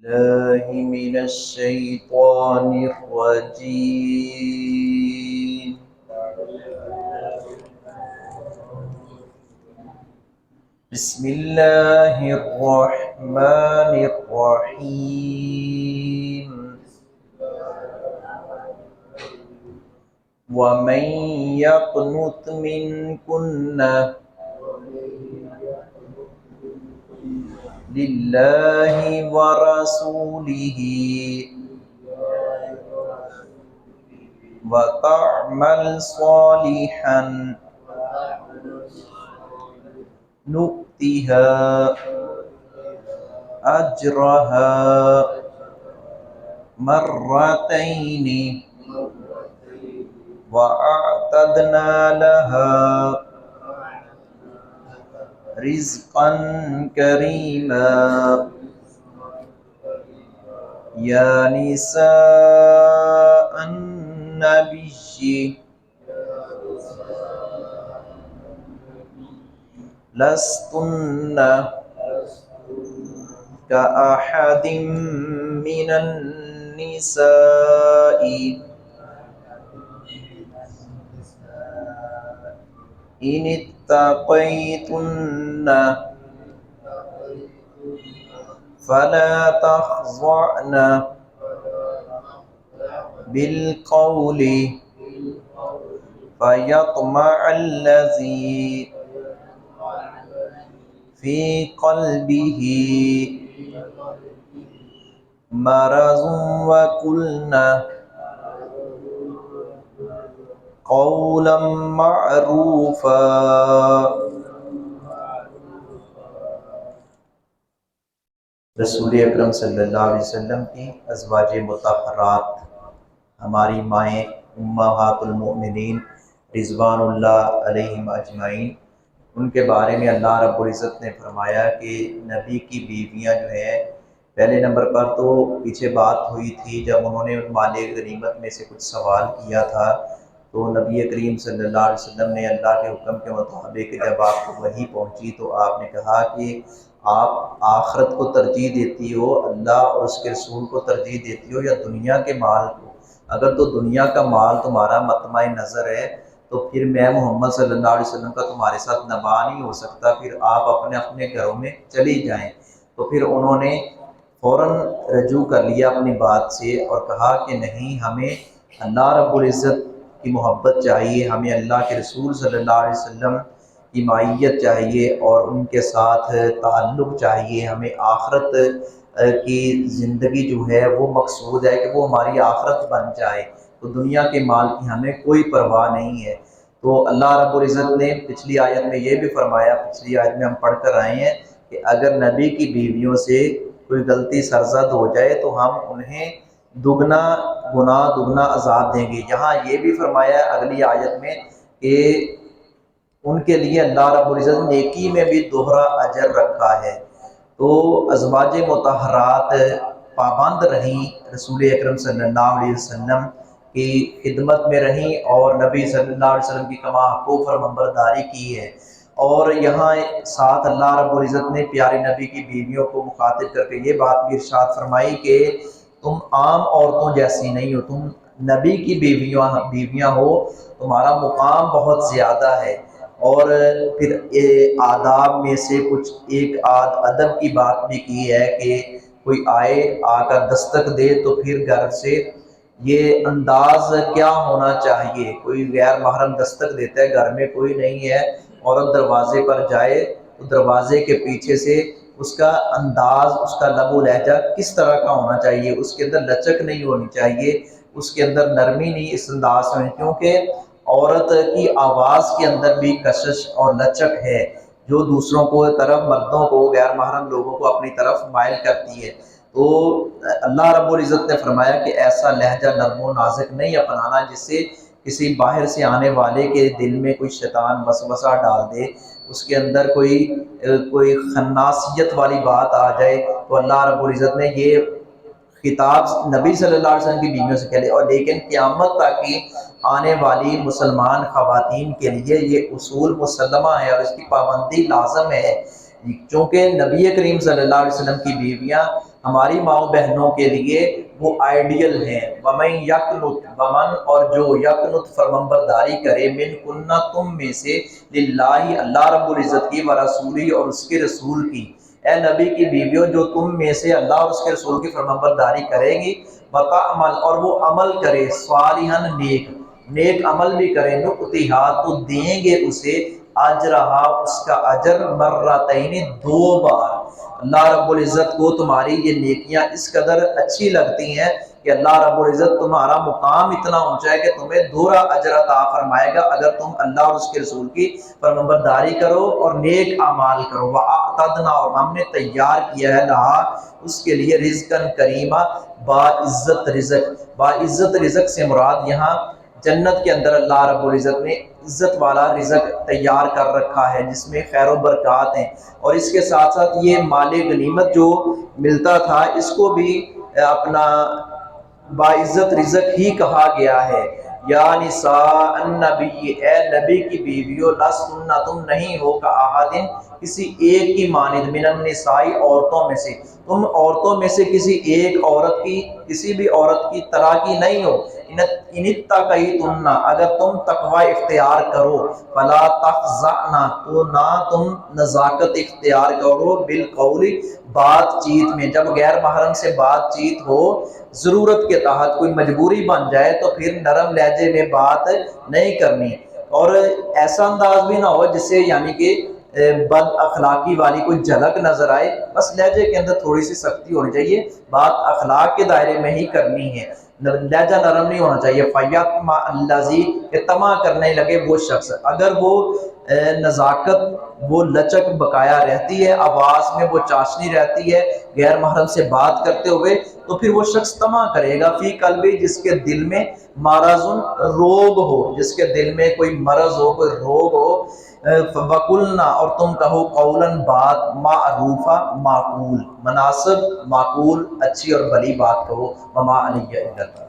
الله من الشيطان الرجيم. بسم الله الرحمن الرحيم. ومن يقنت منكن لله ورسوله وتعمل صالحا نؤتها أجرها مرتين وأعتدنا لها رزقا كريما. يا نساء النبي لستن كأحد من النساء إن اتقيتن فلا تخضعن بالقول فيطمع الذي في قلبه مرض وقلن قولا معروفا. رسول اکرم صلی اللہ علیہ وسلم کی ازواج مطہرات، ہماری مائیں امہات المؤمنین رضوان اللہ علیہم اجمعین، ان کے بارے میں اللہ رب العزت نے فرمایا کہ نبی کی بیویاں جو ہیں، پہلے نمبر پر تو پیچھے بات ہوئی تھی جب انہوں نے مال غنیمت میں سے کچھ سوال کیا تھا، تو نبی کریم صلی اللہ علیہ وسلم نے اللہ کے حکم کے مطابق جب آپ کو وحی پہنچی تو آپ نے کہا کہ آپ آخرت کو ترجیح دیتی ہو، اللہ اور اس کے رسول کو ترجیح دیتی ہو یا دنیا کے مال کو؟ اگر تو دنیا کا مال تمہارا مطمع نظر ہے تو پھر میں محمد صلی اللہ علیہ وسلم کا تمہارے ساتھ نباہ نہیں ہو سکتا، پھر آپ اپنے اپنے گھروں میں چلی جائیں۔ تو پھر انہوں نے فوراً رجوع کر لیا اپنی بات سے اور کہا کہ نہیں، ہمیں اللہ رب العزت کی محبت چاہیے، ہمیں اللہ کے رسول صلی اللہ علیہ وسلم کی معیت چاہیے اور ان کے ساتھ تعلق چاہیے، ہمیں آخرت کی زندگی جو ہے وہ مقصود ہے کہ وہ ہماری آخرت بن جائے، تو دنیا کے مال کی ہمیں کوئی پرواہ نہیں ہے۔ تو اللہ رب العزت نے پچھلی آیت میں یہ بھی فرمایا، پچھلی آیت میں ہم پڑھ کر آئے ہیں کہ اگر نبی کی بیویوں سے کوئی غلطی سرزد ہو جائے تو ہم انہیں دگنا گناہ دگنا عذاب دیں گے۔ یہاں یہ بھی فرمایا اگلی آیت میں کہ ان کے لیے اللہ رب العزت نیکی میں بھی دوہرا اجر رکھا ہے۔ تو ازواج مطہرات پابند رہیں، رسول اکرم صلی اللہ علیہ وسلم کی خدمت میں رہیں اور نبی صلی اللہ علیہ وسلم کی کما حقوق فرمانبرداری کی ہے۔ اور یہاں ساتھ اللہ رب العزت نے پیارے نبی کی بیویوں کو مخاطب کر کے یہ بات بھی ارشاد فرمائی کہ تم عام عورتوں جیسی نہیں ہو، تم نبی کی بیویاں ہو، تمہارا مقام بہت زیادہ ہے۔ اور پھر آداب میں سے کچھ ایک ادب کی بات بھی کی ہے کہ کوئی آئے آ کر دستک دے تو پھر گھر سے یہ انداز کیا ہونا چاہیے، کوئی غیر محرم دستک دیتا ہے، گھر میں کوئی نہیں ہے، عورت دروازے پر جائے تو دروازے کے پیچھے سے اس کا انداز، اس کا لب و لہجہ کس طرح کا ہونا چاہیے، اس کے اندر لچک نہیں ہونی چاہیے، اس کے اندر نرمی نہیں اس انداز میں، کیونکہ عورت کی آواز کے اندر بھی کشش اور لچک ہے جو دوسروں کو طرف، مردوں کو، غیر محرم لوگوں کو اپنی طرف مائل کرتی ہے۔ تو اللہ رب العزت نے فرمایا کہ ایسا لہجہ نرم و نازک نہیں اپنانا جس سے کسی باہر سے آنے والے کے دل میں کوئی شیطان وسوسہ ڈال دے، اس کے اندر کوئی خناسیت والی بات آ جائے۔ تو اللہ رب العزت نے یہ خطاب نبی صلی اللہ علیہ وسلم کی بیویوں سے کہہ لے، اور لیکن قیامت تک کی آنے والی مسلمان خواتین کے لیے یہ اصول مسلمہ ہے اور اس کی پابندی لازم ہے، چونکہ نبی کریم صلی اللہ علیہ وسلم کی بیویاں ہماری ماؤں بہنوں کے لیے وہ آئیڈیل ہیں۔ ومن یقنت، ومن اور جو یقنت فرمانبرداری کرے، من کنہ تم میں سے، للہ اللہ رب العزت کی، ورسولی اور اس کے رسول کی، اے نبی کی بیویوں جو تم میں سے اللہ اور اس کے رسول کی فرمانبرداری کرے گی، وتعمل اور وہ عمل کرے، صالحا نیک، نیک عمل بھی کرے، نؤتیہا تو دیں گے اسے، اجرہا اس کا اجر، مرتین دو بار۔ اللہ رب العزت کو تمہاری یہ نیکیاں اس قدر اچھی لگتی ہیں کہ اللہ رب العزت تمہارا مقام اتنا اونچا ہے کہ تمہیں دوہرا اجر عطا فرمائے گا اگر تم اللہ اور اس کے رسول کی فرمانبرداری کرو اور نیک اعمال کرو۔ وَأَعْتَدْنَا اور ہم نے تیار کیا ہے لہا اس کے لیے رزقاً کریمہ، باعزت رزق۔ باعزت رزق سے مراد یہاں جنت کے اندر اللہ رب العزت نے عزت والا رزق تیار کر رکھا ہے جس میں خیر و برکات ہیں، اور اس کے ساتھ ساتھ یہ مال غنیمت جو ملتا تھا اس کو بھی اپنا باعزت رزق ہی کہا گیا ہے۔ یا نساء النبی، اے نبی کی بیویوں، لستن تم نہیں ہو کا احدن کسی ایک کی مانند، من النساء عورتوں میں سے، تم عورتوں میں سے کسی ایک عورت کی، کسی بھی عورت کی طرح کی نہیں ہو، ان اتقیتن اگر تم تقوی اختیار کرو، فلا تخضعن تو نہ تم نزاکت اختیار کرو، بالقول بات چیت میں، جب غیر محرم سے بات چیت ہو، ضرورت کے تحت کوئی مجبوری بن جائے تو پھر نرم لہجے میں بات نہیں کرنی، اور ایسا انداز بھی نہ ہو جس سے یعنی کہ بد اخلاقی والی کوئی جھلک نظر آئے، بس لہجے کے اندر تھوڑی سی سختی ہونی چاہیے، بات اخلاق کے دائرے میں ہی کرنی ہے، لہجہ نرم نہیں ہونا چاہیے۔ فَيَطْمَعَ الَّذِي کہ طمع کرنے لگے وہ شخص، اگر وہ نزاکت، وہ لچک بقایا رہتی ہے، آواز میں وہ چاشنی رہتی ہے غیر محرم سے بات کرتے ہوئے، تو پھر وہ شخص طمع کرے گا، فی قلبی جس کے دل میں مرض روگ ہو، جس کے دل میں کوئی مرض ہو، کوئی روگ ہو، وَقُلْنَا اور تم کہو قولاً بات، معروفہ معقول، مناسب معقول اچھی اور بھلی بات کہو، وما علی الا البلاغ۔